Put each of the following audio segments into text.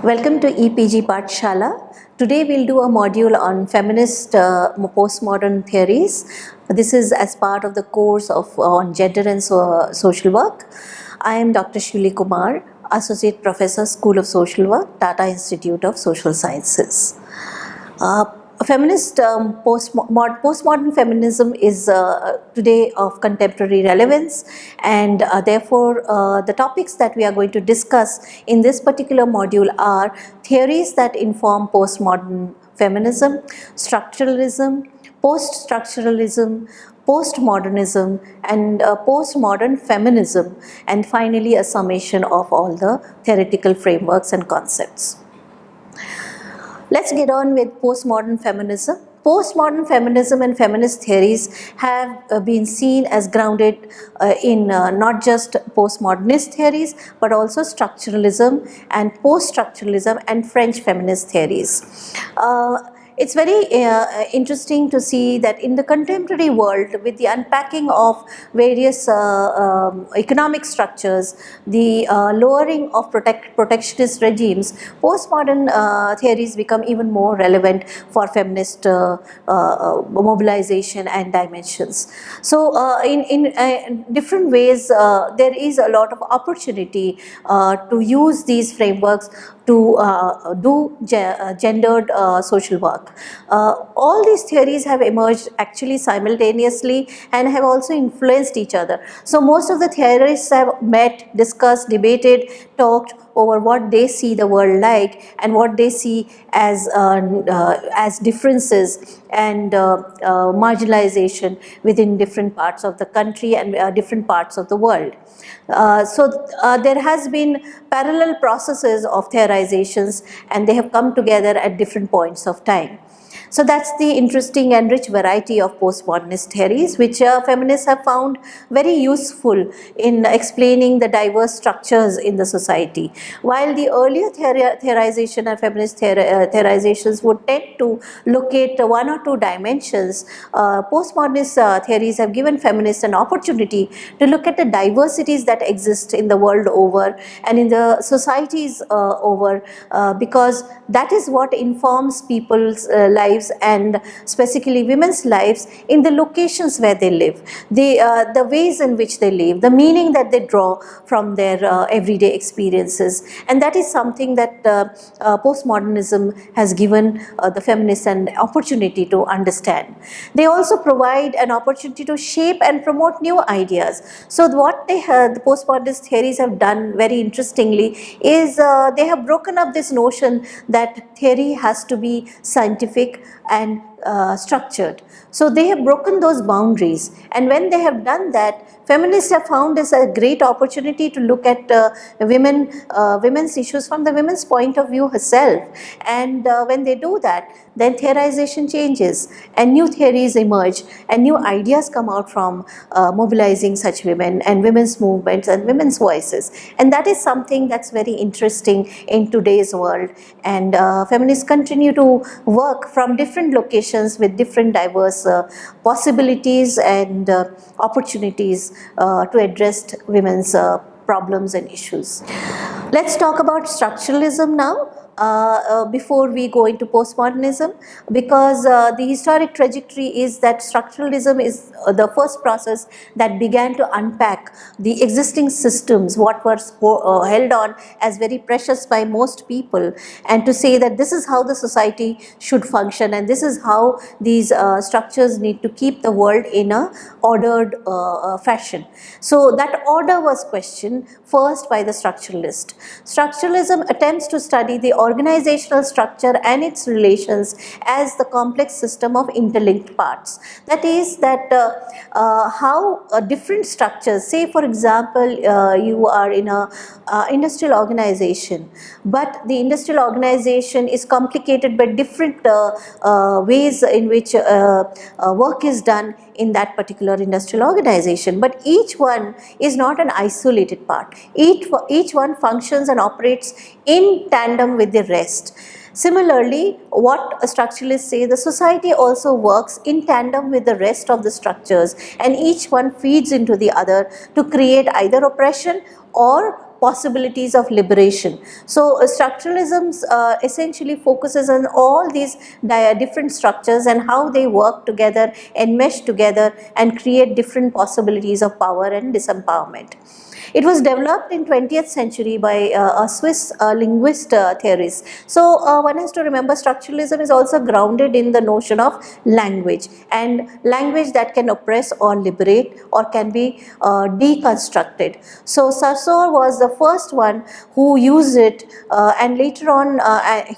Welcome to EPG Pathshala. Today we'll do a module on feminist postmodern theories. This is as part of the course on gender and social work. I am Dr. Shuli Kumar, Associate Professor, School of Social Work, Tata Institute of Social Sciences. Postmodern feminism is today of contemporary relevance, and therefore the topics that we are going to discuss in this particular module are theories that inform postmodern feminism, structuralism, post-structuralism, postmodernism, and postmodern feminism, and finally a summation of all the theoretical frameworks and concepts. Let's get on with postmodern feminism. Postmodern feminism and feminist theories have been seen as grounded in not just postmodernist theories but also structuralism and post-structuralism and French feminist theories. It's very interesting to see that in the contemporary world, with the unpacking of various economic structures, the lowering of protectionist regimes, postmodern theories become even more relevant for feminist mobilization and dimensions. So in different ways, there is a lot of opportunity to use these frameworks to do gendered social work. All these theories have emerged actually simultaneously and have also influenced each other. So most of the theorists have met, discussed, debated, talked over what they see the world like and what they see as differences and marginalization within different parts of the country and different parts of the world. There has been parallel processes of theorizations, and they have come together at different points of time. So that's the interesting and rich variety of postmodernist theories, which feminists have found very useful in explaining the diverse structures in the society. While the earlier theorization and feminist theorizations would tend to locate one or two dimensions, postmodernist theories have given feminists an opportunity to look at the diversities that exist in the world over and in the societies over, because that is what informs people's lives and specifically women's lives in the locations where they live, the ways in which they live, the meaning that they draw from their everyday experiences. And that is something that postmodernism has given the feminists an opportunity to understand. They also provide an opportunity to shape and promote new ideas. So what the postmodernist theories have done very interestingly is they have broken up this notion that theory has to be scientific and structured. So they have broken those boundaries, and when they have done that, feminists have found this a great opportunity to look at women's issues from the women's point of view herself. And when they do that, then theorization changes and new theories emerge and new ideas come out from mobilizing such women and women's movements and women's voices. And that is something that's very interesting in today's world. And feminists continue to work from different locations with different diverse possibilities and opportunities to address women's problems and issues. Let's talk about structuralism now. Before we go into postmodernism, because the historic trajectory is that structuralism is the first process that began to unpack the existing systems, what were held on as very precious by most people, and to say that this is how the society should function and this is how these structures need to keep the world in a ordered fashion. So that order was questioned first by the structuralist. Structuralism attempts to study the organizational structure and its relations as the complex system of interlinked parts. That is, that how different structures, say for example, you are in a industrial organization, but the industrial organization is complicated by different ways in which work is done in that particular industrial organization, but each one is not an isolated part. Each one functions and operates in tandem with the rest. Similarly, what structuralists say, the society also works in tandem with the rest of the structures, and each one feeds into the other to create either oppression or possibilities of liberation. So structuralism essentially focuses on all these different structures and how they work together and mesh together and create different possibilities of power and disempowerment. It was developed in 20th century by a Swiss linguist theorist. So one has to remember structuralism is also grounded in the notion of language, and language that can oppress or liberate or can be deconstructed. So Saussure was the first one who used it and later on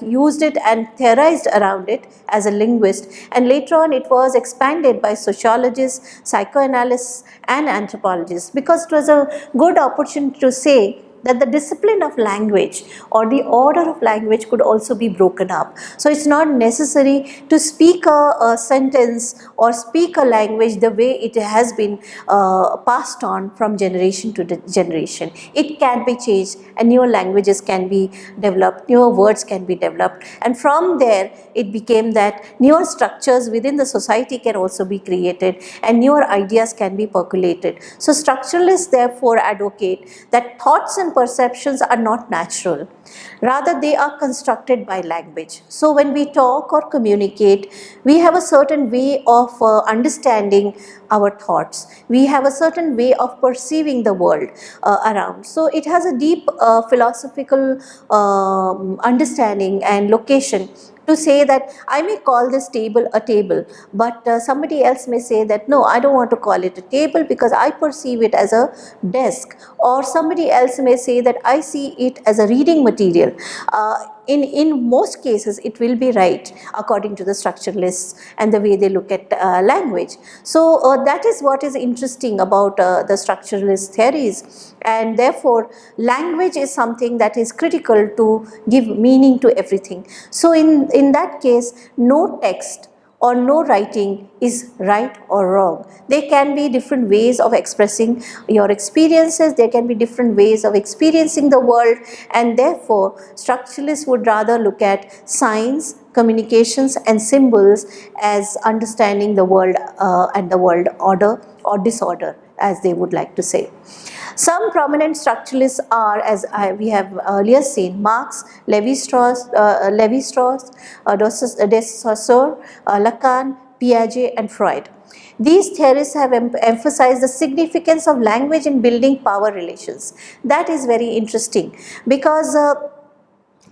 used it and theorized around it as a linguist, and later on it was expanded by sociologists, psychoanalysts and anthropologists, because it was a good opportunity to say that the discipline of language or the order of language could also be broken up. So it's not necessary to speak a sentence or speak a language the way it has been passed on from generation to generation. It can be changed and newer languages can be developed, newer words can be developed, and from there it became that newer structures within the society can also be created and newer ideas can be percolated. So structuralists therefore advocate that thoughts and perceptions are not natural, rather they are constructed by language. So when we talk or communicate, we have a certain way of understanding our thoughts, we have a certain way of perceiving the world around. So it has a deep philosophical understanding and location to say that I may call this table a table, but somebody else may say that no, I don't want to call it a table because I perceive it as a desk, or somebody else may say that I see it as a reading material. In most cases it will be right according to the structuralists and the way they look at language. So that is what is interesting about the structuralist theories, and therefore language is something that is critical to give meaning to everything. So in that case, no text or no writing is right or wrong. There can be different ways of expressing your experiences, there can be different ways of experiencing the world, and therefore structuralists would rather look at signs, communications and symbols as understanding the world and the world order or disorder, as they would like to say. Some prominent structuralists are, as we have earlier seen, Marx, Lévi-Strauss, de Saussure, Lacan, Piaget and Freud. These theorists have emphasized the significance of language in building power relations. That is very interesting because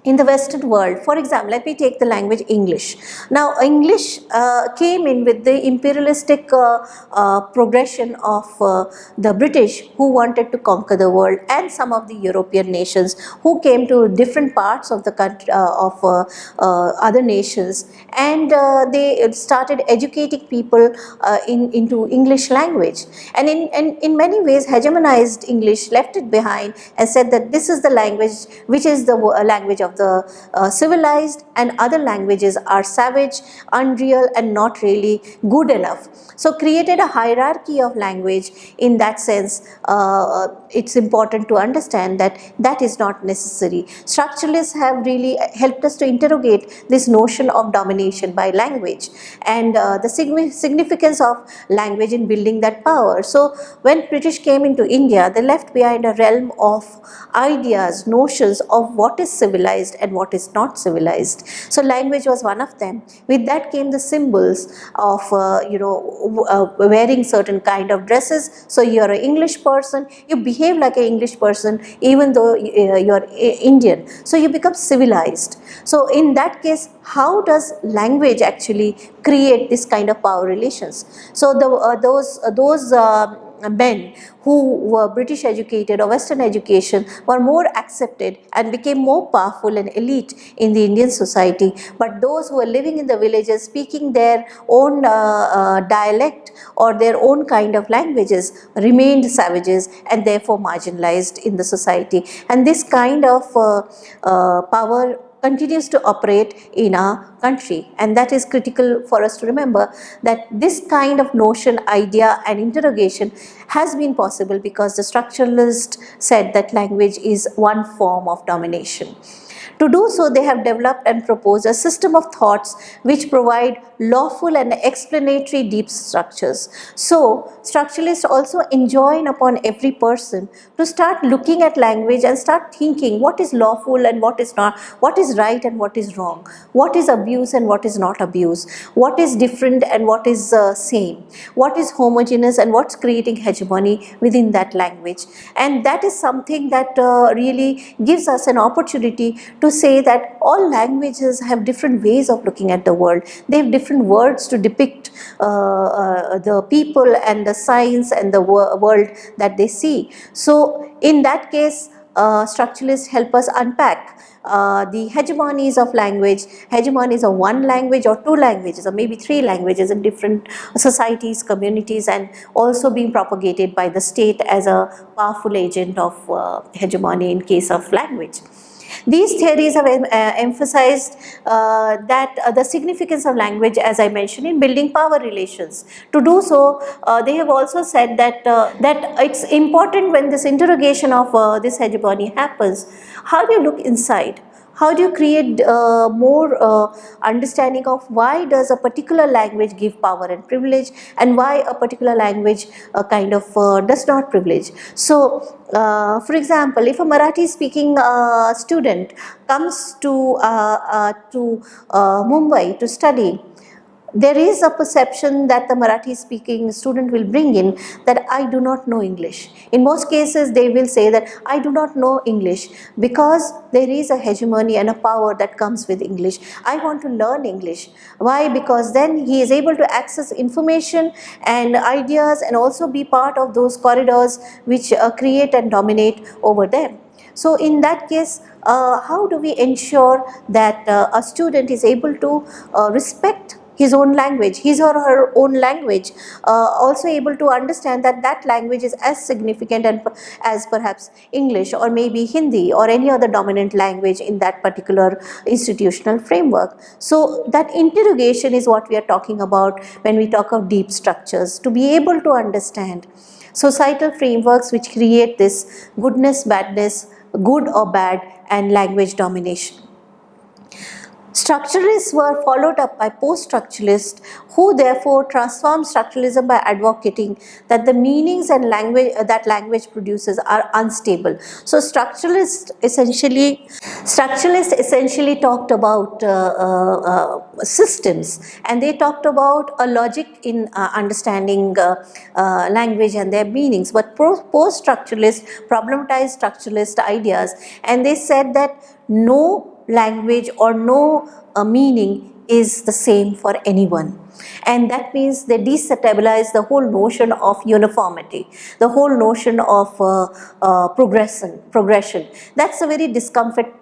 in the Western world, for example, let me take the language English. Now, English came in with the imperialistic progression of the British, who wanted to conquer the world, and some of the European nations who came to different parts of the country of other nations, and they started educating people into English language, and in many ways hegemonized English, left it behind and said that this is the language which is the language of the civilized, and other languages are savage, unreal and not really good enough. So created a hierarchy of language. In that sense, it's important to understand that that is not necessary. Structuralists have really helped us to interrogate this notion of domination by language and the significance of language in building that power. So when British came into India, they left behind a realm of ideas, notions of what is civilized and what is not civilized. So language was one of them. With that came the symbols of wearing certain kind of dresses. So you are an English person, you behave like an English person even though you are Indian. So you become civilized. So in that case, how does language actually create this kind of power relations? So those men who were British educated or Western education were more accepted and became more powerful and elite in the Indian society. But those who were living in the villages, speaking their own dialect or their own kind of languages, remained savages and therefore marginalized in the society. And this kind of power continues to operate in our country, and that is critical for us to remember, that this kind of notion, idea and interrogation has been possible because the structuralist said that language is one form of domination. To do so, they have developed and proposed a system of thoughts which provide lawful and explanatory deep structures. So, structuralists also enjoin upon every person to start looking at language and start thinking what is lawful and what is not, what is right and what is wrong, what is abuse and what is not abuse, what is different and what is same, what is homogeneous and what's creating hegemony within that language. And that is something that really gives us an opportunity to say that all languages have different ways of looking at the world. They have different words to depict the people and the science and the world that they see. So in that case, structuralists help us unpack the hegemonies of language, hegemonies of one language or two languages or maybe three languages in different societies, communities, and also being propagated by the state as a powerful agent of hegemony in case of language. These theories have emphasized the significance of language, as I mentioned, in building power relations. To do so, they have also said that it's important when this interrogation of this hegemony happens, how do you look inside? How do you create more understanding of why does a particular language give power and privilege, and why a particular language kind of does not privilege? So, for example, if a Marathi speaking student comes to Mumbai to study, there is a perception that the Marathi speaking student will bring in that I do not know English. In most cases, they will say that I do not know English because there is a hegemony and a power that comes with English. I want to learn English. Why? Because then he is able to access information and ideas and also be part of those corridors which create and dominate over them. So in that case, how do we ensure that a student is able to respect his own language, his or her own language, also able to understand that that language is as significant and as perhaps English or maybe Hindi or any other dominant language in that particular institutional framework. So that interrogation is what we are talking about when we talk of deep structures, to be able to understand societal frameworks which create this goodness, badness, good or bad, and language domination. Structuralists were followed up by post-structuralists who therefore transformed structuralism by advocating that the meanings and language that language produces are unstable. So structuralists essentially talked about systems, and they talked about a logic in understanding language and their meanings. But post-structuralists problematized structuralist ideas, and they said that no language or no meaning is the same for anyone. And that means they destabilize the whole notion of uniformity, the whole notion of progression. That's a very discomforting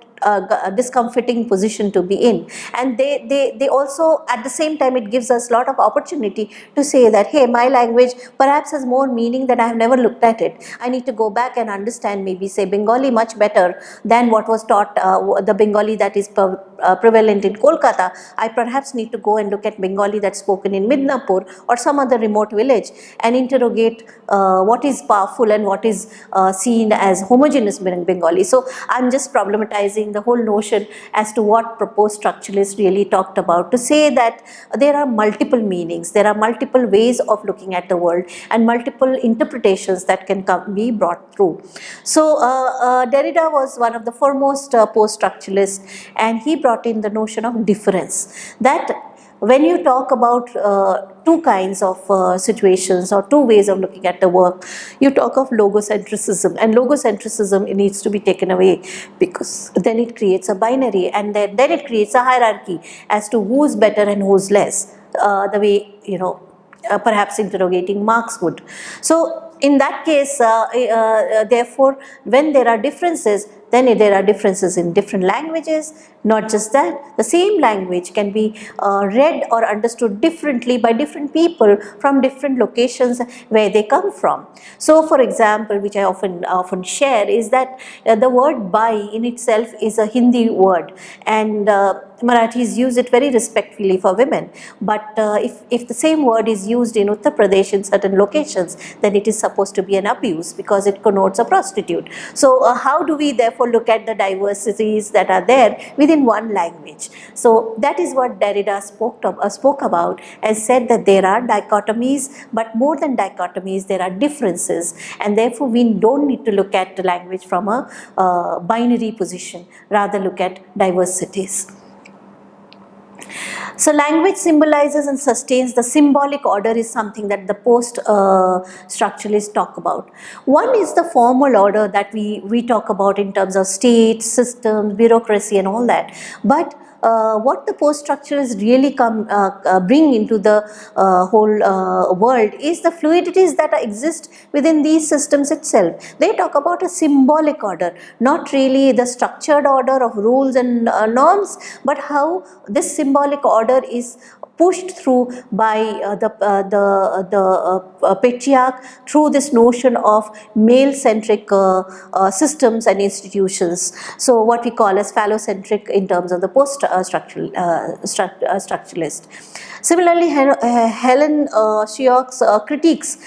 position to be in. And they also, at the same time, it gives us a lot of opportunity to say that, hey, my language perhaps has more meaning than I have never looked at it. I need to go back and understand maybe, say, Bengali much better than what was taught, the Bengali that is prevalent in Kolkata. I perhaps need to go and look at Bengali that's spoken in Midnapur or some other remote village and interrogate what is powerful and what is seen as homogeneous Bengali. So I'm just problematizing the whole notion as to what proposed structuralists really talked about, to say that there are multiple meanings, there are multiple ways of looking at the world and multiple interpretations that can be brought through. So Derrida was one of the foremost post-structuralists, and he brought in the notion of difference, that when you talk about two kinds of situations or two ways of looking at the work, you talk of logocentrism, and logocentrism, it needs to be taken away, because then it creates a binary, and then it creates a hierarchy as to who's better and who's less, the way, you know, perhaps interrogating Marx would. So in that case, therefore, when there are differences, then there are differences in different languages. Not just that, the same language can be read or understood differently by different people from different locations where they come from. So for example, which I often share, is that the word bai in itself is a Hindi word, and Marathis use it very respectfully for women, but if the same word is used in Uttar Pradesh in certain locations, then it is supposed to be an abuse because it connotes a prostitute. So how do we therefore look at the diversities that are there within one language? So that is what Derrida spoke about, and said that there are dichotomies, but more than dichotomies, there are differences, and therefore we don't need to look at the language from a binary position, rather look at diversities. So language symbolizes and sustains the symbolic order is something that the post-structuralists talk about. One is the formal order that we talk about in terms of states, systems, bureaucracy and all that. But what the post-structuralists really bring into the whole world is the fluidities that exist within these systems itself. They talk about a symbolic order, not really the structured order of rules and norms, but how this symbolic order is pushed through by the patriarch through this notion of male-centric systems and institutions. So what we call as phallocentric in terms of the post-structuralist. Similarly, Helen Schiok's critiques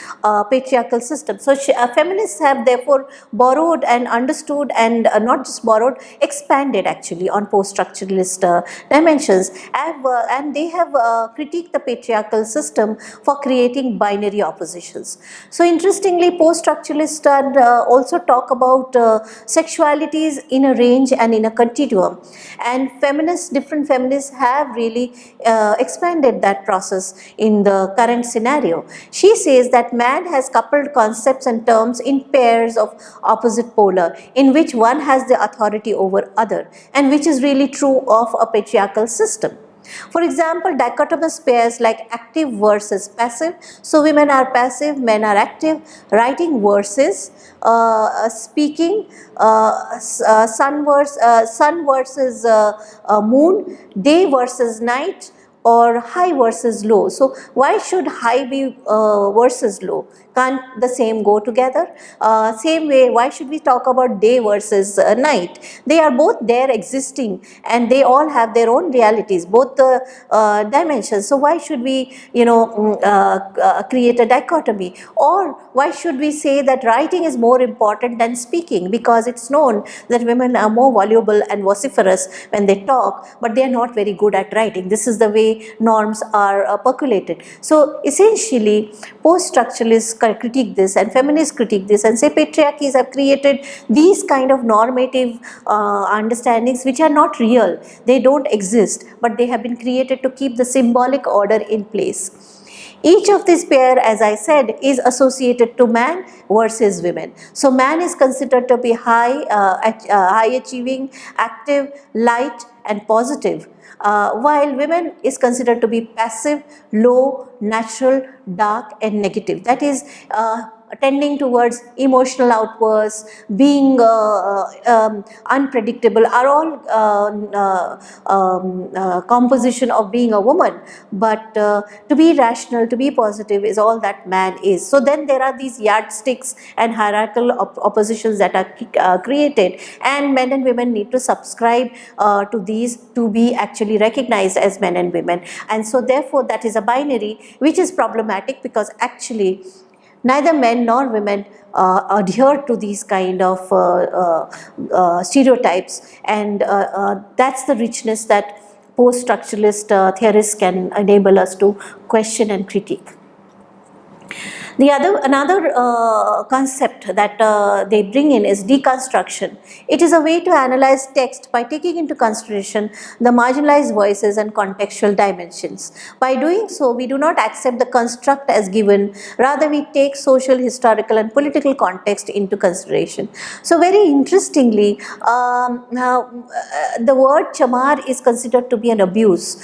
patriarchal systems. So feminists have therefore borrowed and understood, and not just borrowed, expanded actually on post-structuralist dimensions, and they have critiqued the patriarchal system for creating binary oppositions. So interestingly, post-structuralists also talk about sexualities in a range and in a continuum, and different feminists have really expanded that process in the current scenario. She says that man has coupled concepts and terms in pairs of opposite polar, in which one has the authority over other, and which is really true of a patriarchal system. For example, dichotomous pairs like active versus passive. So women are passive, men are active. Writing versus speaking, sun versus moon, day versus night, or high versus low. So why should high be versus low? Can't the same go together? Same way, why should we talk about day versus night? They are both there existing, and they all have their own realities, both the dimensions. So why should we, create a dichotomy? Or why should we say that writing is more important than speaking? Because it's known that women are more voluble and vociferous when they talk, but they are not very good at writing. This is the way norms are percolated. So essentially, post-structuralists critique this, and feminists critique this, and say patriarchies have created these kind of normative understandings which are not real. They don't exist, but they have been created to keep the symbolic order in place. Each of these pair, as I said, is associated to man versus women. So man is considered to be high achieving, active, light and positive, while women is considered to be passive, low, natural, dark and negative. That is tending towards emotional outbursts, being unpredictable, are all composition of being a woman. But to be rational, to be positive is all that man is. So then there are these yardsticks and hierarchical oppositions that are created, and men and women need to subscribe to these to be actually recognized as men and women. And so therefore that is a binary, which is problematic, because actually neither men nor women adhere to these kind of stereotypes, and that's the richness that post-structuralist theorists can enable us to question and critique. Another concept that they bring in is deconstruction. It is a way to analyze text by taking into consideration the marginalized voices and contextual dimensions. By doing so, we do not accept the construct as given, rather we take social, historical and political context into consideration. So very interestingly, the word chamar is considered to be an abuse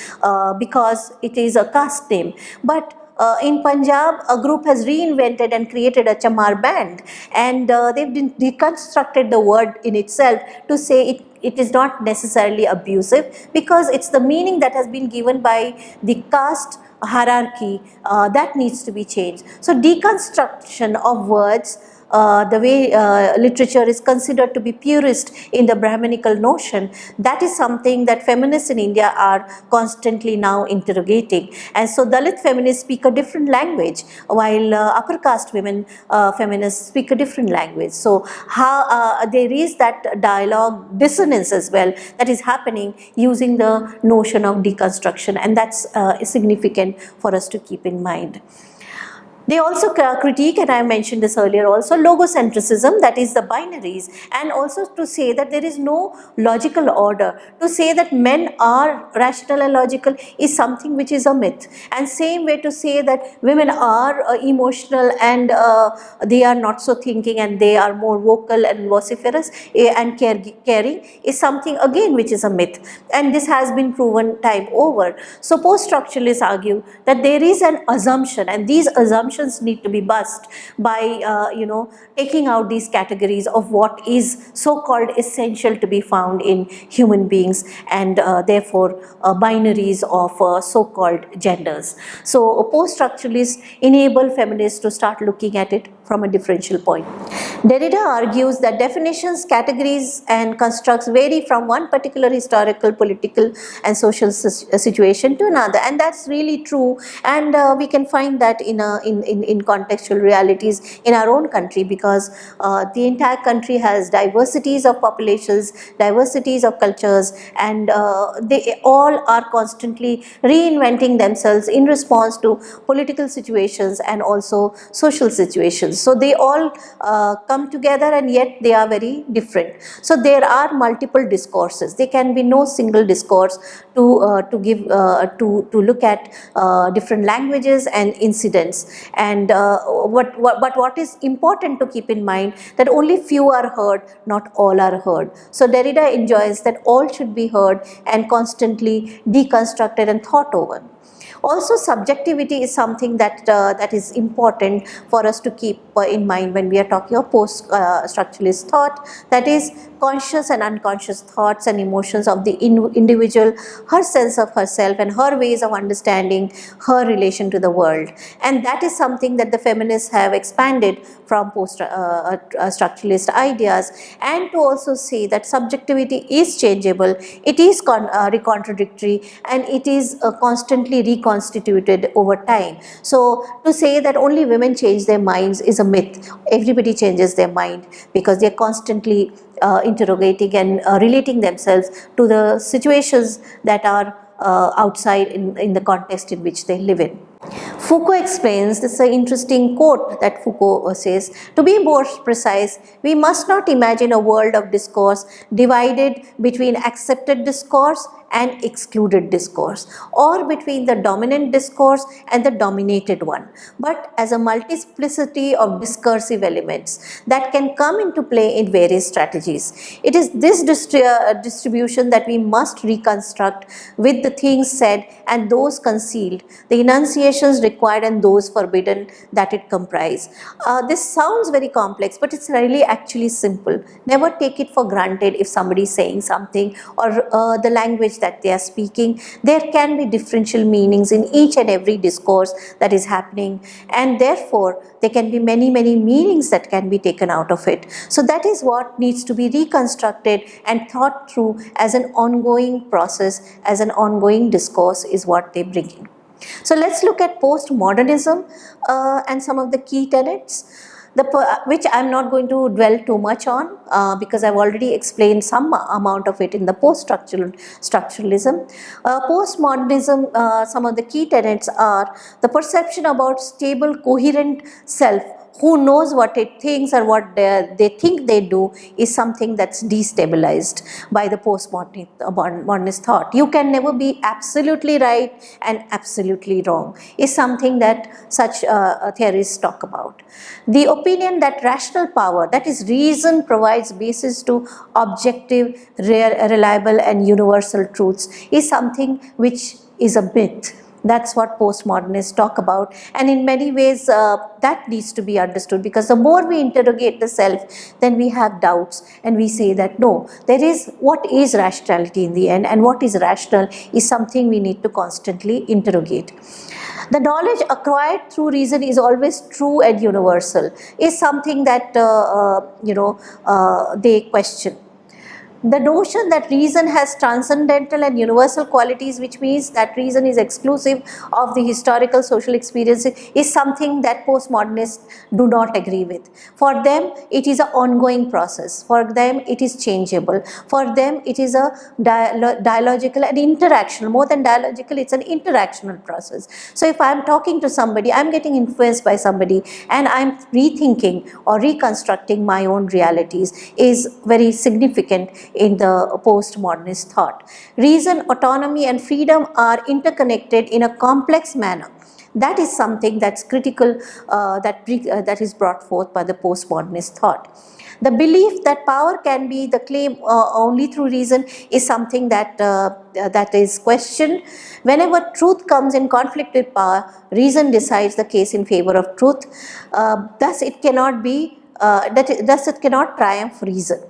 because it is a caste name. But in Punjab, a group has reinvented and created a chamar band, and they've deconstructed the word in itself to say it is not necessarily abusive, because it's the meaning that has been given by the caste hierarchy that needs to be changed. So deconstruction of words the way literature is considered to be purist in the Brahminical notion, that is something that feminists in India are constantly now interrogating. And so Dalit feminists speak a different language, while upper caste women feminists speak a different language. So how there is that dialogue dissonance as well that is happening using the notion of deconstruction, and that's significant for us to keep in mind. They also critique, and I mentioned this earlier also, logocentrism, that is the binaries, and also to say that there is no logical order. To say that men are rational and logical is something which is a myth. And same way to say that women are emotional and they are not so thinking and they are more vocal and vociferous and caring is something again which is a myth. And this has been proven time over. So post-structuralists argue that there is an assumption, and these assumptions need to be bust by taking out these categories of what is so-called essential to be found in human beings, and therefore binaries of so-called genders. So post-structuralists enable feminists to start looking at it from a differential point. Derrida argues that definitions, categories and constructs vary from one particular historical, political and social situation to another, and that's really true, and we can find that in contextual realities in our own country, because the entire country has diversities of populations, diversities of cultures, and they all are constantly reinventing themselves in response to political situations and also social situations. So they all come together, and yet they are very different. So there are multiple discourses. There can be no single discourse to give to look at different languages and incidents. And but what is important to keep in mind, that only few are heard, not all are heard. So Derrida enjoys that all should be heard and constantly deconstructed and thought over. Also, subjectivity is something that that is important for us to keep in mind when we are talking of post-structuralist thought, that is conscious and unconscious thoughts and emotions of the individual, her sense of herself and her ways of understanding her relation to the world. And that is something that the feminists have expanded from post-structuralist ideas, and to also say that subjectivity is changeable, it is contradictory, and it is constantly reconstituted over time. So to say that only women change their minds is a myth. Everybody changes their mind because they are constantly interrogating and relating themselves to the situations that are outside in the context in which they live in. Foucault explains, this is an interesting quote that Foucault says, to be more precise, we must not imagine a world of discourse divided between accepted discourse and excluded discourse, or between the dominant discourse and the dominated one, but as a multiplicity of discursive elements that can come into play in various strategies. It is this distribution that we must reconstruct with the things said and those concealed, the enunciations required and those forbidden that it comprise. This sounds very complex, but it's really actually simple. Never take it for granted if somebody is saying something or the language that they are speaking. There can be differential meanings in each and every discourse that is happening, and therefore there can be many meanings that can be taken out of it. So that is what needs to be reconstructed and thought through as an ongoing process, as an ongoing discourse is what they bring in. So let's look at postmodernism and some of the key tenets, which I'm not going to dwell too much on because I've already explained some amount of it in the post-structuralism. Postmodernism, some of the key tenets are the perception about stable, coherent self, who knows what it thinks or what they think they do, is something that's destabilized by the postmodernist thought. You can never be absolutely right and absolutely wrong, is something that such theorists talk about. The opinion that rational power, that is reason, provides basis to objective, reliable and universal truths is something which is a myth. That's what postmodernists talk about, and in many ways that needs to be understood, because the more we interrogate the self, then we have doubts and we say that no, there is what is rationality in the end, and what is rational is something we need to constantly interrogate. The knowledge acquired through reason is always true and universal, is something that they question. The notion that reason has transcendental and universal qualities, which means that reason is exclusive of the historical social experiences, is something that postmodernists do not agree with. For them, it is an ongoing process. For them, it is changeable. For them, it is a dialogical and interactional. More than dialogical, it's an interactional process. So if I'm talking to somebody, I'm getting influenced by somebody, and I'm rethinking or reconstructing my own realities, is very significant in the postmodernist thought. Reason, autonomy and freedom are interconnected in a complex manner. That is something that's critical, that is brought forth by the postmodernist thought. The belief that power can be the claim only through reason is something that is questioned. Whenever truth comes in conflict with power, reason decides the case in favor of truth. Thus, it cannot triumph reason.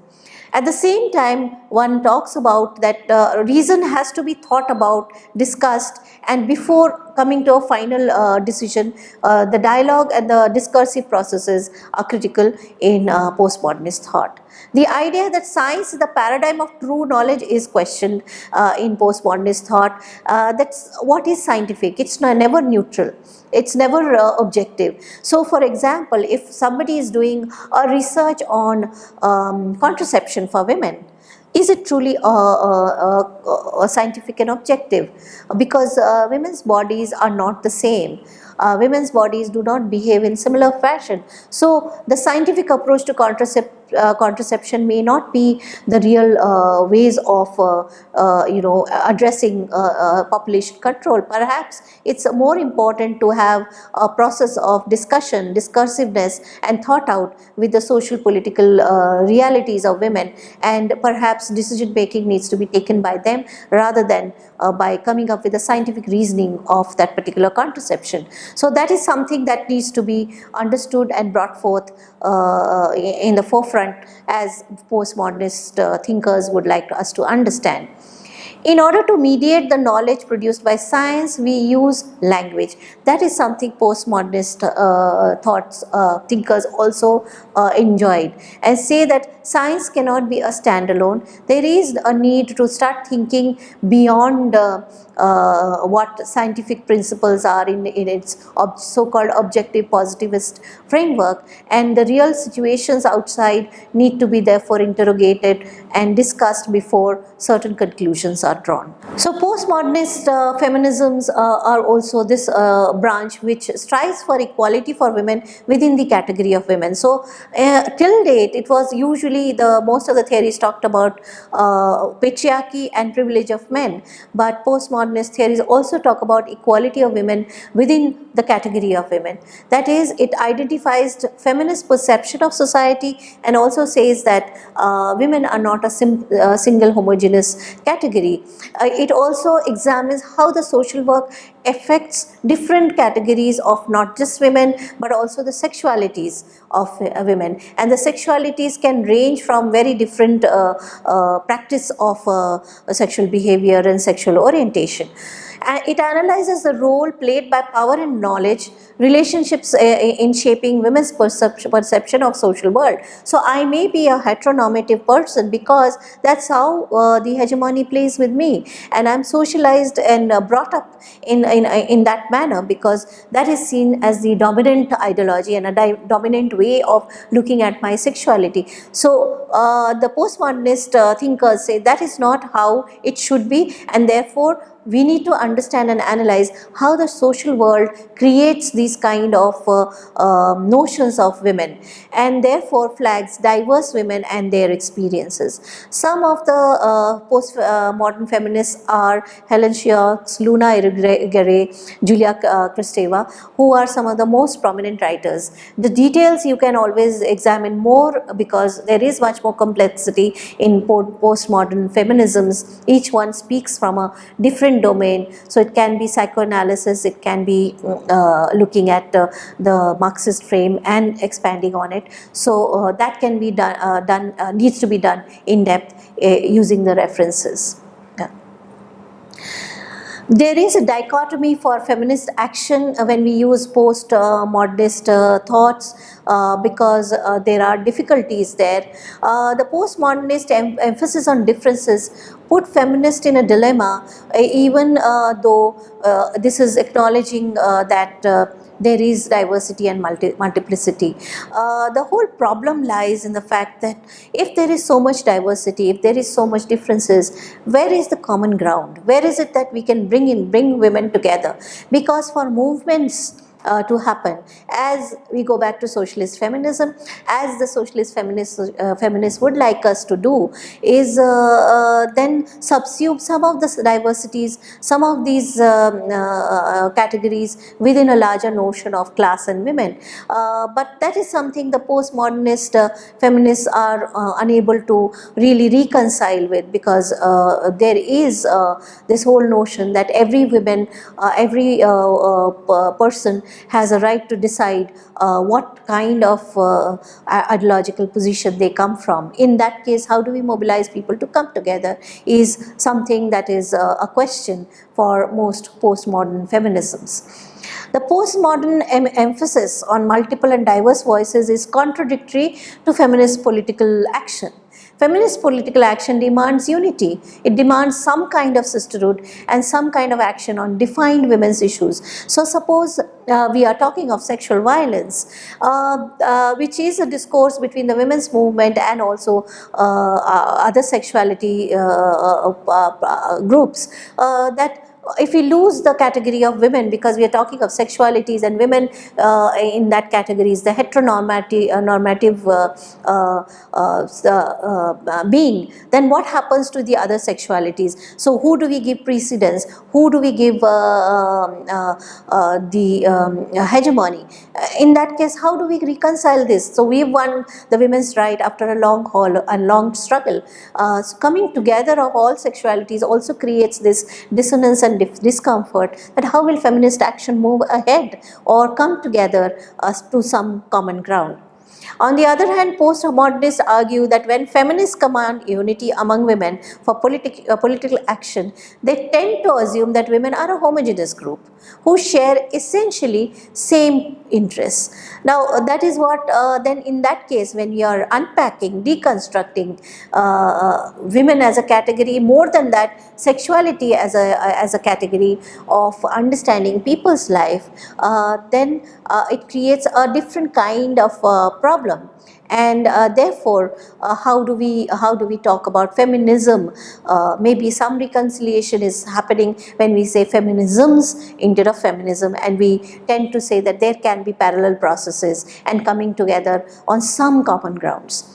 At the same time, one talks about that reason has to be thought about, discussed, and before coming to a final decision, the dialogue and the discursive processes are critical in postmodernist thought. The idea that science is the paradigm of true knowledge is questioned in postmodernist thought. That's what is scientific. It's never neutral. It's never objective. So, for example, if somebody is doing a research on contraception for women, is it truly a scientific and objective? Because women's bodies are not the same. Women's bodies do not behave in similar fashion. So the scientific approach to contraception may not be the real ways of addressing population control. Perhaps it's more important to have a process of discussion, discursiveness, and thought out with the social political realities of women, and perhaps decision making needs to be taken by them rather than by coming up with a scientific reasoning of that particular contraception. So that is something that needs to be understood and brought forth in the forefront, as postmodernist thinkers would like us to understand. In order to mediate the knowledge produced by science, we use language. That is something postmodernist thinkers also enjoyed, and say that science cannot be a standalone. There is a need to start thinking beyond what scientific principles are in its so-called objective positivist framework, and the real situations outside need to be therefore interrogated and discussed before certain conclusions are drawn. So postmodernist feminisms are also this branch which strives for equality for women within the category of women. So till date, it was usually most of the theories talked about patriarchy and privilege of men, but postmodernist theories also talk about equality of women within the category of women. That is, it identifies feminist perception of society and also says that women are not a single homogeneous category. It also examines how the social work affects different categories of not just women but also the sexualities of women, and the sexualities can range from very different practice of sexual behavior and sexual orientation. It analyzes the role played by power and knowledge, relationships in shaping women's perception of social world. So I may be a heteronormative person because that's how the hegemony plays with me, and I'm socialized and brought up in that manner because that is seen as the dominant ideology and a dominant way of looking at my sexuality. So the postmodernist thinkers say that is not how it should be, and therefore we need to understand and analyze how the social world creates these kind of notions of women, and therefore flags diverse women and their experiences. Some of the post-modern feminists are Helen Scherz, Luna Irigaray, Julia Kristeva, who are some of the most prominent writers. The details you can always examine more because there is much more complexity in postmodern feminisms. Each one speaks from a different different domain. So it can be psychoanalysis, it can be looking at the Marxist frame and expanding on it. So that can be done, needs to be done in depth using the references. Yeah. There is a dichotomy for feminist action when we use post-modernist thoughts, because there are difficulties there. The postmodernist emphasis on differences put feminists in a dilemma, even though this is acknowledging that there is diversity and multiplicity. The whole problem lies in the fact that if there is so much diversity, if there is so much differences, where is the common ground? Where is it that we can bring women together? Because for movements to happen, as we go back to socialist feminism, as the socialist feminists would like us to do, is then subsume some of the diversities, some of these categories within a larger notion of class and women. But that is something the postmodernist feminists are unable to really reconcile with, because there is this whole notion that every woman, every person has a right to decide what kind of ideological position they come from. In that case, how do we mobilize people to come together is something that is a question for most postmodern feminisms. The postmodern emphasis on multiple and diverse voices is contradictory to feminist political action. Feminist political action demands unity. It demands some kind of sisterhood and some kind of action on defined women's issues. So suppose we are talking of sexual violence, which is a discourse between the women's movement and also other sexuality groups, that if we lose the category of women, because we are talking of sexualities and women in that category is the heteronormative being, then what happens to the other sexualities? So who do we give precedence? Who do we give the hegemony? In that case, how do we reconcile this? So we won the women's right after a long haul and long struggle. So coming together of all sexualities also creates this dissonance and discomfort, that how will feminist action move ahead or come together to some common ground. On the other hand, postmodernists argue that when feminists command unity among women for political action, they tend to assume that women are a homogeneous group who share essentially same interests. Now, that is what then in that case, when we are unpacking, deconstructing women as a category, more than that, sexuality as a category of understanding people's life, then it creates a different kind of problem. And therefore, how do we talk about feminism? Maybe some reconciliation is happening when we say feminisms instead of feminism, and we tend to say that there can be parallel processes and coming together on some common grounds.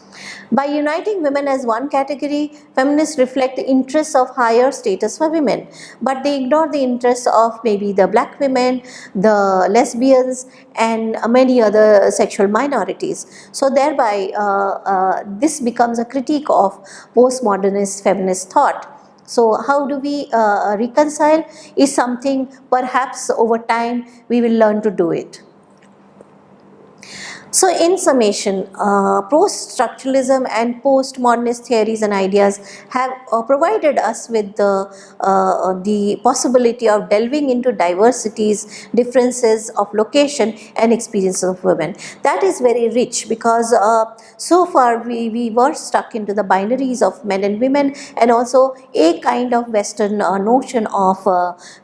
By uniting women as one category, feminists reflect the interests of higher status for women, but they ignore the interests of maybe the black women, the lesbians, and many other sexual minorities. So thereby, this becomes a critique of postmodernist feminist thought. So how do we reconcile is something perhaps over time we will learn to do it. So in summation, post-structuralism and post-modernist theories and ideas have provided us with the possibility of delving into diversities, differences of location and experiences of women. That is very rich, because so far we were stuck into the binaries of men and women, and also a kind of Western notion of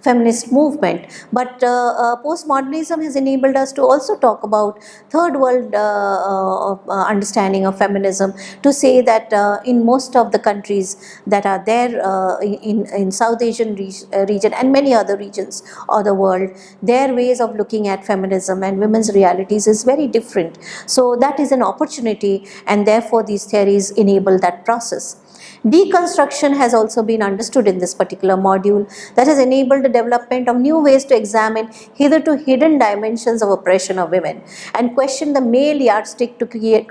feminist movement. But postmodernism has enabled us to also talk about third world understanding of feminism, to say that in most of the countries that are there in South Asian region and many other regions of the world, their ways of looking at feminism and women's realities is very different. So that is an opportunity, and therefore these theories enable that process. Deconstruction has also been understood in this particular module, that has enabled the development of new ways to examine hitherto hidden dimensions of oppression of women and question the male yardstick to create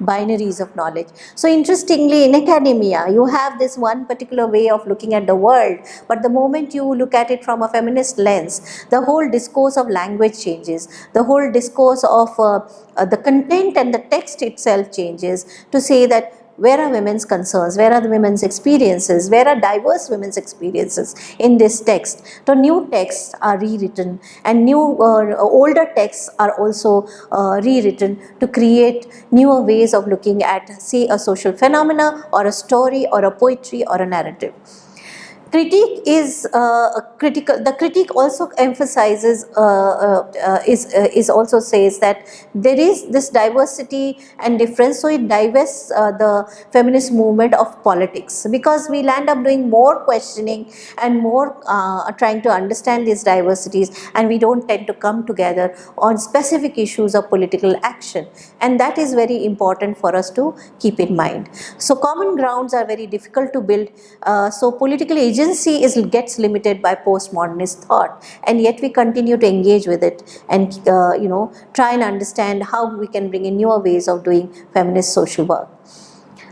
binaries of knowledge. So interestingly, in academia, you have this one particular way of looking at the world, but the moment you look at it from a feminist lens, the whole discourse of language changes, the whole discourse of the content and the text itself changes to say that where are women's concerns, where are the women's experiences, where are diverse women's experiences in this text. So new texts are rewritten and new older texts are also rewritten to create newer ways of looking at, say, a social phenomena or a story or a poetry or a narrative. Critique is critical. The critique also emphasizes, is also says that there is this diversity and difference, so it divests the feminist movement of politics, because we'll end up doing more questioning and more trying to understand these diversities, and we don't tend to come together on specific issues of political action, and that is very important for us to keep in mind. So common grounds are very difficult to build, so political agency gets limited by postmodernist thought, and yet we continue to engage with it and try and understand how we can bring in newer ways of doing feminist social work.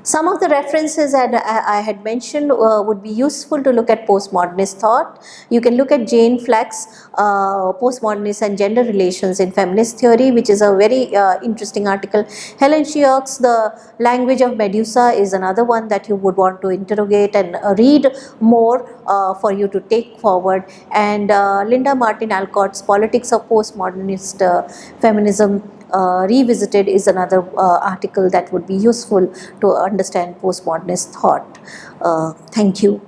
Some of the references that I had mentioned would be useful to look at postmodernist thought. You can look at Jane Flack's Postmodernist and Gender Relations in Feminist Theory, which is a very interesting article. Helen Schiok's The Language of Medusa is another one that you would want to interrogate and read more for you to take forward. And Linda Martin Alcott's Politics of Postmodernist Feminism Revisited is another article that would be useful to understand postmodernist thought. Thank you.